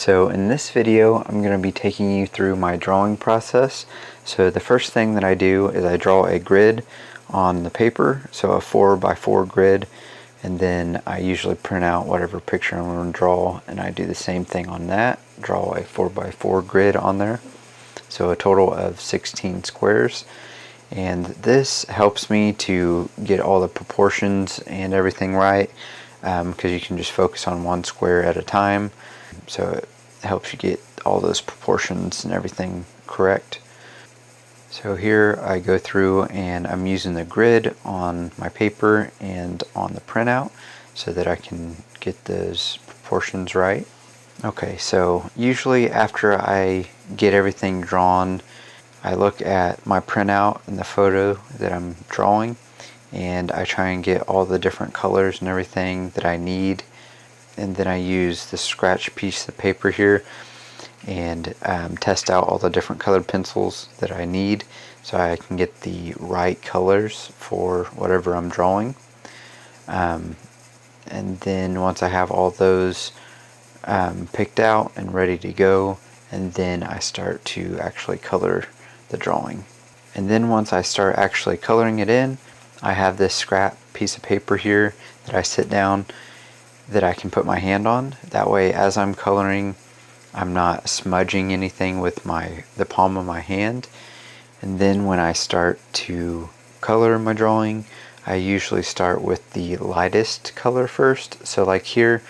So in this video I'm going to be taking you through my drawing process. So the first thing that I do is I draw a grid on the paper, so a 4x4 grid, and then I usually print out whatever picture I'm going to draw and I do the same thing on that, draw a 4x4 grid on there. So a total of 16 squares. And this helps me to get all the proportions and everything right, because you can just focus on one square at a time. So it helps you get all those proportions and everything correct. So here I go through and I'm using the grid on my paper and on the printout so that I can get those proportions right. Okay, so usually after I get everything drawn, I look at my printout and the photo that I'm drawing, and I try and get all the different colors and everything that I need, and then I use the scratch piece of paper here and test out all the different colored pencils that I need so I can get the right colors for whatever I'm drawing. And then once I have all those picked out and ready to go, and then I start to actually color the drawing. And then once I start actually coloring it in, I have this scrap piece of paper here that I sit down that I can put my hand on. That way as I'm coloring, I'm not smudging anything with the palm of my hand. And then when I start to color my drawing, I usually start with the lightest color first. So like here,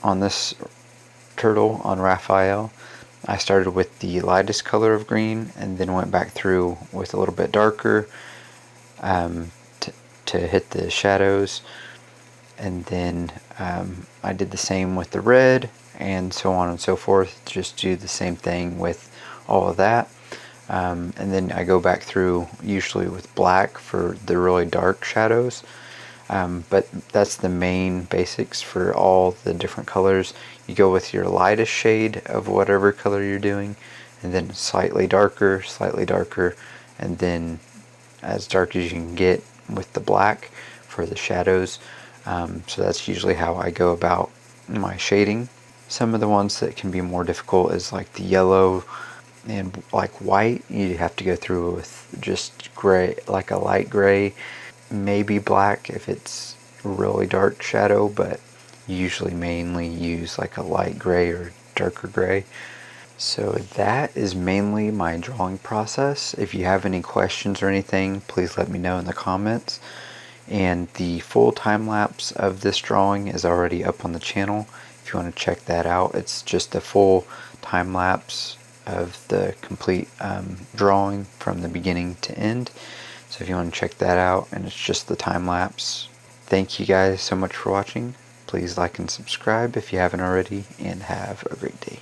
on this turtle on Raphael, I started with the lightest color of green and then went back through with a little bit darker to hit the shadows, and then I did the same with the red and so on and so forth. Just do the same thing with all of that, and then I go back through usually with black for the really dark shadows. But that's the main basics for all the different colors. You go with your lightest shade of whatever color you're doing, and then slightly darker, and then as dark as you can get with the black for the shadows. So that's usually how I go about my shading. Some of the ones that can be more difficult is like the yellow and like white. You have to go through with just gray, like a light gray, maybe black if it's really dark shadow, but usually mainly use like a light gray or darker gray. So that is mainly my drawing process. If you have any questions or anything, please let me know in the comments. And the full time lapse of this drawing is already up on the channel if you want to check that out. It's just a full time lapse of the complete drawing from the beginning to end. So if you want to check that out, and it's just the time lapse. Thank you guys so much for watching. Please like and subscribe if you haven't already, and have a great day.